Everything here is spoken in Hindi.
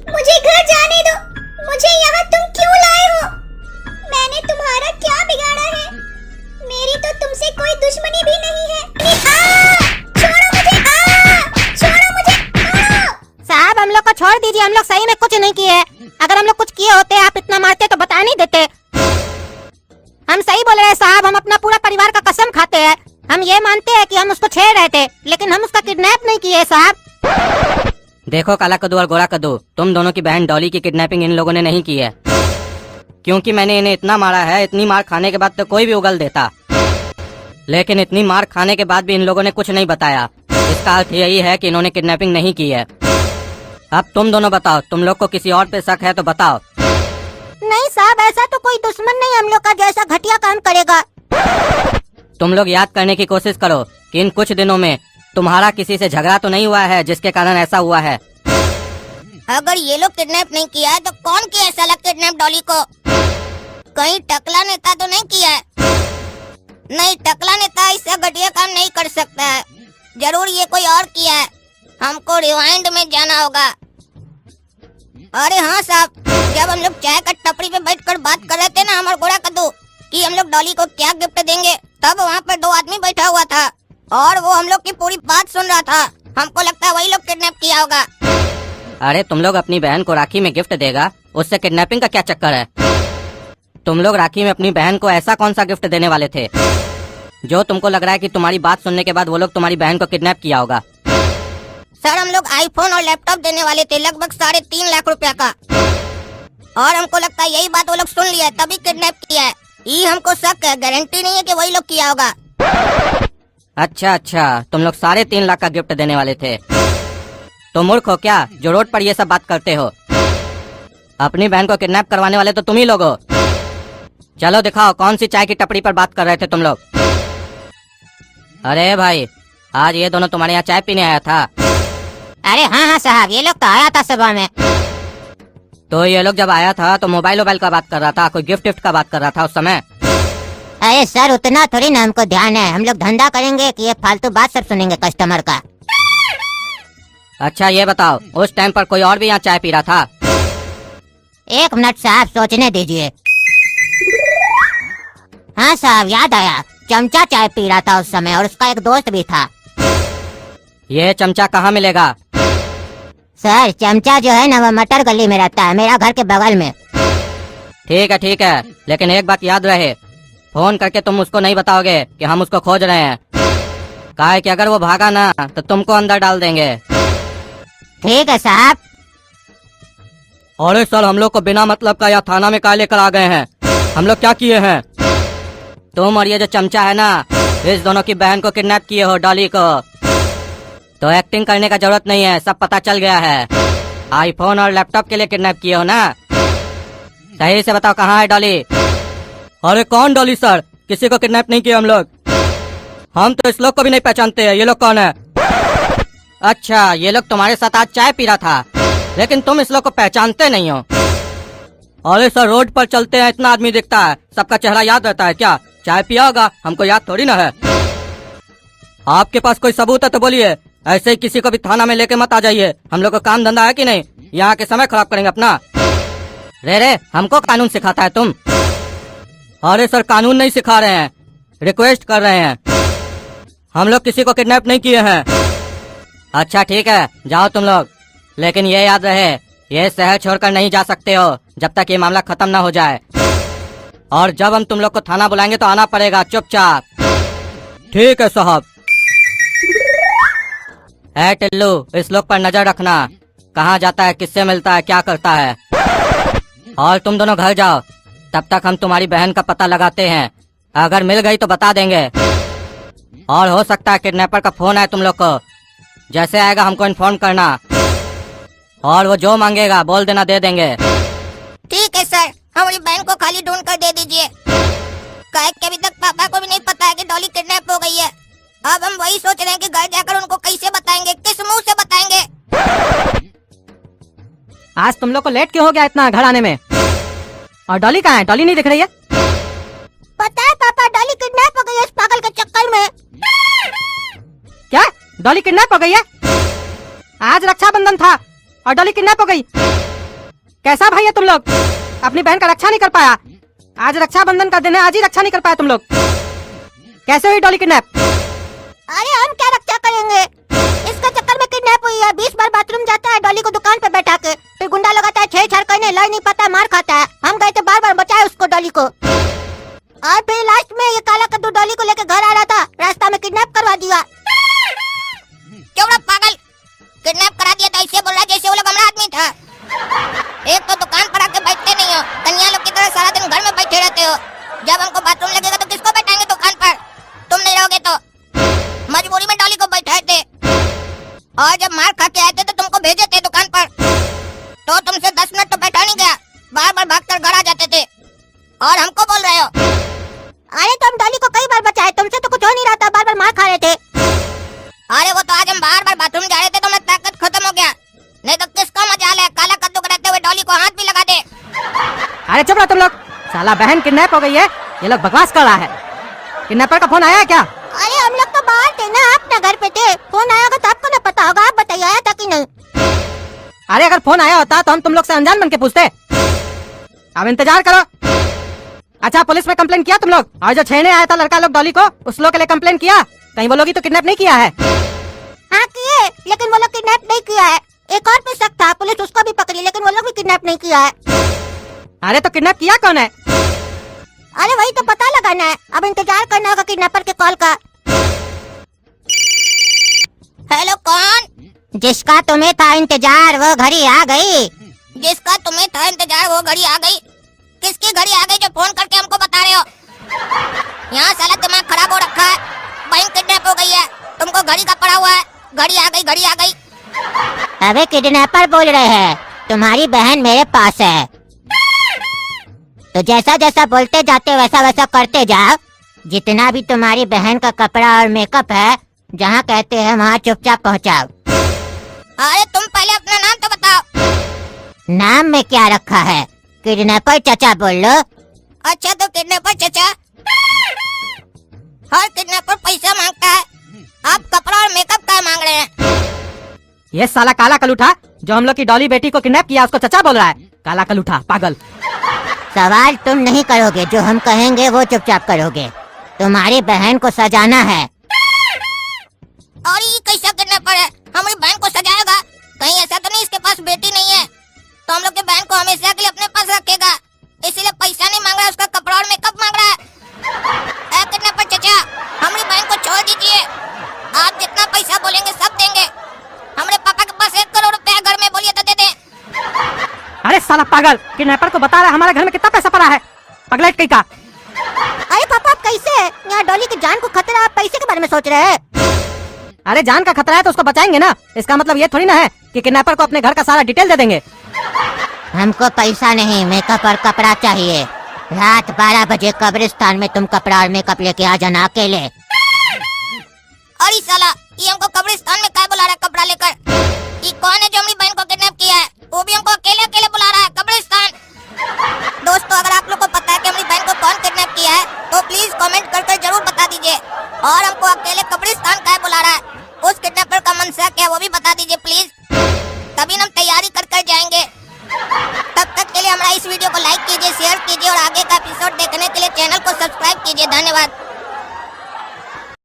मुझे घर जाने दो। मुझे यहाँ तुम क्यों लाए हो? मैंने तुम्हारा क्या बिगाड़ा है? मेरी तो तुमसे कोई दुश्मनी भी नहीं है। छोड़ो मुझे! छोड़ो मुझे! साहब हम लोग को छोड़ दीजिए, हम लोग सही में कुछ नहीं किए। अगर हम लोग कुछ किए होते आप इतना मारते तो बता नहीं देते। हम सही बोल रहे हैं साहब, हम अपना पूरा परिवार का कसम खाते हैं। हम ये मानते हैं कि हम उसको छेड़ रहे थे, लेकिन हम उसका किडनैप नहीं किए साहब। देखो काला कद्दू और गोरा कद्दू, तुम दोनों की बहन डॉली की किडनैपिंग इन लोगों ने नहीं की है, क्योंकि मैंने इन्हें इतना मारा है। इतनी मार खाने के बाद तो कोई भी उगल देता, लेकिन इतनी मार खाने के बाद भी इन लोगों ने कुछ नहीं बताया। इसका अर्थ यही है कि इन्होंने किडनैपिंग नहीं की है। अब तुम दोनों बताओ, तुम लोग को किसी और पे शक है तो बताओ। नहीं साहब, ऐसा तो कोई दुश्मन नहीं हम लोग का जैसा घटिया काम करेगा। तुम लोग याद करने की कोशिश करो कि इन कुछ दिनों में तुम्हारा किसी से झगड़ा तो नहीं हुआ है जिसके कारण ऐसा हुआ है। अगर ये लोग किडनैप नहीं किया है तो कौन किया है साला किडनैप डॉली को? कहीं टकला नेता तो नहीं किया है? नहीं, टकला नेता इससे घटिया काम नहीं कर सकता है। जरूर ये कोई और किया है। हमको रिवाइंड में जाना होगा। अरे हाँ साहब, जब हम लोग चाय का टपरी पे बैठकर बात कर रहे थे ना हमारे गोरा कद्दू कि हम लोग डॉली को क्या गिफ्ट देंगे, तब वहाँ पर 2 आदमी बैठा हुआ था और वो हम लोग की पूरी बात सुन रहा था। हमको लगता है वही लोग किडनैप किया होगा। अरे तुम लोग अपनी बहन को राखी में गिफ्ट देगा, उससे किडनैपिंग का क्या चक्कर है? तुम लोग राखी में अपनी बहन को ऐसा कौन सा गिफ्ट देने वाले थे जो तुमको लग रहा है कि तुम्हारी बात सुनने के बाद वो लोग तुम्हारी बहन को किडनैप किया होगा? सर हम लोग आईफोन और लैपटॉप देने वाले थे, लगभग 3.5 लाख रुपया का, और हमको लगता है यही बात वो लोग सुन लिया है तभी किडनैप किया है। ये हमको शक है, गारंटी नहीं है कि वही लोग किया होगा। अच्छा, तुम लोग 3.5 लाख का गिफ्ट देने वाले थे। तो मूर्ख हो क्या जो रोड पर ये सब बात करते हो? अपनी बहन को किडनैप करवाने वाले तो तुम ही लोग हो। चलो दिखाओ कौन सी चाय की टपरी पर बात कर रहे थे तुम लोग। अरे भाई, आज ये दोनों तुम्हारे यहाँ चाय पीने आया था? अरे हाँ साहब, ये लोग तो आया था सुबह में। तो ये लोग जब आया था तो मोबाइल का बात कर रहा था, कोई गिफ्ट का बात कर रहा था उस समय? अरे सर उतना थोड़ी ना हमको ध्यान है, हम लोग धंधा करेंगे कि ये फालतू बात सब सुनेंगे कस्टमर का। अच्छा ये बताओ, उस टाइम पर कोई और भी यहाँ चाय पी रहा था? 1 मिनट साहब, सोचने दीजिए। हाँ साहब, याद आया, चमचा चाय पी रहा था उस समय और उसका एक दोस्त भी था। ये चमचा कहाँ मिलेगा? सर चमचा जो है ना वो मटर गली में रहता है, मेरा घर के बगल में। ठीक है, लेकिन एक बात याद रहे, फोन करके तुम उसको नहीं बताओगे कि हम उसको खोज रहे हैं। काहे कि अगर वो भागा ना तो तुमको अंदर डाल देंगे। ठीक है साहब। अरे सर, हम लोग को बिना मतलब का यहाँ थाना में काहे लेकर आ गए हैं? हम लोग क्या किए हैं? तुम और ये जो चमचा है ना, इस दोनों की बहन को किडनैप किए हो, डॉली को। तो एक्टिंग करने का जरूरत नहीं है, सब पता चल गया है। आईफोन और लैपटॉप के लिए किडनैप किए हो ना? सही से बताओ कहाँ है डॉली? अरे कौन डॉली सर? किसी को किडनैप नहीं किया हम लोग। हम तो इस लोग को भी नहीं पहचानते हैं, ये लोग कौन है? अच्छा, ये लोग तुम्हारे साथ आज चाय पी रहा था, लेकिन तुम इस लोग को पहचानते नहीं हो। अरे सर, रोड पर चलते हैं इतना आदमी दिखता है, सबका चेहरा याद रहता है क्या? चाय पिया होगा, हमको याद थोड़ी ना है। आपके पास कोई सबूत है तो बोलिए, ऐसे ही किसी को भी थाना में लेके मत आ जाइए। हम लोग को काम धंधा है कि नहीं? यहाँ के समय खराब करेंगे अपना। रे हमको कानून सिखाता है तुम? अरे सर, कानून नहीं सिखा रहे हैं, रिक्वेस्ट कर रहे हैं। हम लोग किसी को किडनैप नहीं किए हैं। अच्छा ठीक है, जाओ तुम लोग, लेकिन ये याद रहे, ये शहर छोड़कर नहीं जा सकते हो जब तक ये मामला खत्म ना हो जाए। और जब हम तुम लोग को थाना बुलाएंगे तो आना पड़ेगा चुपचाप। ठीक है साहब। ऐ टिल्लू, इस लोग पर नजर रखना, कहाँ जाता है, किससे मिलता है, क्या करता है। और तुम दोनों घर जाओ, तब तक हम तुम्हारी बहन का पता लगाते हैं। अगर मिल गई तो बता देंगे। और हो सकता है किडनैपर का फोन आए तुम लोग को, जैसे आएगा हमको इन्फॉर्म करना, और वो जो मांगेगा बोल देना, दे देंगे। ठीक है सर, हमारी बहन को खाली ढूंढ कर दे दीजिए। काहे कि अभी तक पापा को भी नहीं पता है कि डॉली किडनैप हो गई है। अब हम वही सोच रहे हैं कि घर जाकर उनको कैसे बताएंगे, किस मुंह से बताएंगे। आज तुम लोग को लेट क्यों हो गया इतना घर आने में? और डॉली कहाँ है? डॉली नहीं दिख रही है। पता है पापा, डॉली किडनैप हो गई है इस पागल के चक्कर में। क्या? डॉली किडनैप हो गई है? आज रक्षाबंधन था और डॉली किडनैप हो गई? कैसा भाई है तुम लोग? अपनी बहन का रक्षा नहीं कर पाया। आज रक्षाबंधन का दिन है, आज ही रक्षा नहीं कर पाया तुम लोग। कैसे हुई डॉली किडनैप? अरे हम क्या रक्षा करेंगे, इसका चक्कर में किडनैप हुई है। 20 बार बाथरूम जाता है डॉली को दुकान पे बैठा के, फिर गुंडा लगाता है, छेड़छाड़ करने, लड़ नहीं पाता, मार खाता है। हम गए थे बार बार बचाए उसको, डॉली को। और फिर लास्ट में ये काला कद्दू डॉली को लेकर घर आ रहा था, रास्ता में किडनैप करवा दिया। क्यों पागल, किडनैप करा दिया तो ऐसे बोल रहा जैसे वो लोग हमारा आदमी था। एक तो दुकान पर आके बैठते नहीं हो, कन्या लोग की तरह सारा दिन घर में बैठे रहते हो। जब हमको बाथरूम लगेगा तो किसको बैठाएंगे दुकान पर? तुम नहीं रहोगे तो। मजबूरी में डॉली को बैठाए थे, और जब मार खा के आए थे तो तुमको भेजे थे दुकान पर, तो तुमसे 10 मिनट तो बैठा नहीं गया, बार बार भागकर घर आ जाते थे। और हमको बोल रहे हो? अरे तुम डॉली को कई बार बचाए, तुमसे तो कुछ हो नहीं रहा था, बार बार मार खा रहे थे। अरे वो तो आज हम बार बार बाथरूम जा रहे थे तो मैं ताकत खत्म हो गया, नहीं तो किसका मजाल है काला कद्दू कराते हुए डॉली को हाथ भी लगा दे। अरे चुप रहो तुम लोग, साला बहन किडनैप हो गई है, ये लोग बकवास कर रहा है। किडनैपर का फोन आया है क्या? अरे हम लोग तो बाहर थे ना, अपने घर पे थे। फोन आया होगा तो आपको ना पता होगा, आप बताइए आया था कि नहीं? अरे अगर फोन आया होता तो हम तुम लोग से अनजान बन के पूछते। अब इंतजार करो। अच्छा पुलिस में कंप्लेन किया तुम लोग? और जो छेड़ने आया था लड़का लोग डॉली को, उस लोग के लिए कंप्लेन किया? कहीं वो लोग ही तो किडनैप नहीं किया है? हाँ किए, लेकिन वो लोग किडनैप नहीं किया है। एक और पे शक था, पुलिस उसको भी पकड़ी, लेकिन वो लोग भी किडनैप नहीं किया है। अरे तो किडनैप किया कौन है? अरे वही तो पता लगाना है, अब इंतजार करना होगा किडनैपर के कॉल का। हेलो कौन? जिसका तुम्हें था इंतजार वो घड़ी आ गई। जिसका तुम्हें था इंतजार वो घड़ी आ गई? किसकी घड़ी आ गई जो फोन करके हमको बता रहे हो? यहाँ साला दिमाग खराब हो रखा है, बैंक किडनैप हो गई है, तुमको घड़ी का पड़ा हुआ है, घड़ी आ गई, घड़ी आ गई। अबे किडनैपर बोल रहे हैं, तुम्हारी बहन मेरे पास है, तो जैसा जैसा बोलते जाते वैसा वैसा करते जाओ। जितना भी तुम्हारी बहन का कपड़ा और मेकअप है, जहाँ कहते हैं वहाँ चुपचाप पहुँचाओ। अरे तुम पहले अपना नाम तो बताओ। नाम में क्या रखा है? किडनैपर चचा बोल लो। अच्छा तो किडनैपर चचा, हर किडनैपर पैसा मांगता है, आप कपड़ा और मेकअप का मांग रहे हैं? ये साला काला कलूठा जो हम लोग की डॉली बेटी को किडनैप किया उसको चचा बोल रहा है। काला कलूठा पागल। सवाल तुम नहीं करोगे, जो हम कहेंगे वो चुपचाप करोगे। तुम्हारी बहन को सजाना है। और ये कैसा किडनैपर है, हमारी बहन को सजाएगा? कहीं ऐसा तो नहीं इसके पास बेटी नहीं है, तो हम लोग की बहन को हमेशा के लिए अपने पास रखेगा, इसीलिए पैसा नहीं मांग रहा है, उसका कपड़ा और मेकअप मांग रहा है। किडनैपर चचा, हमारी बहन को छोड़ दीजिए, आप जितना पैसा बोलेंगे सब देंगे। हमारे पापा के पास 1 करोड़ रुपया घर में, बोलिए तो दे दे। अरे साला पागल, किडनैपर को बता रहा है हमारे घर में कितना पैसा पड़ा है, पगलेट कहीं का। अरे पापा आप कैसे? यहाँ डॉली की जान को खतरा, आप पैसे के बारे में सोच रहे हैं? अरे जान का खतरा है तो उसको बचाएंगे ना, इसका मतलब ये थोड़ी ना है कि किडनैपर को अपने घर का सारा डिटेल दे देंगे। हमको पैसा नहीं, मेकअप और कपड़ा चाहिए। रात 12 बजे कब्रिस्तान में तुम कपड़ा और मेकअप लेके आ जाना अकेले। अरे साला, ये हमको कब्रिस्तान में क्या बुला रहा है कपड़ा लेकर? ये कौन है जो हमारी बहन को किडनैप किया है? वो भी हमको अकेले अकेले बुला रहा है कब्रिस्तान। दोस्तों अगर आप लोग को पता है कि हमारी बहन को कौन किडनैप किया है तो प्लीज कमेंट करके जरूर बता दीजिए, और हमको अकेले कब्रिस्तान क्या बुला रहा है, उस किडनैपर का मनसा क्या वो भी बता दीजिए प्लीज, तभी हम तैयारी कर कर जाएंगे। तब तक के लिए हमारा इस वीडियो को लाइक कीजिए, शेयर कीजिए, और आगे का एपिसोड देखने के लिए चैनल को सब्सक्राइब कीजिए। धन्यवाद।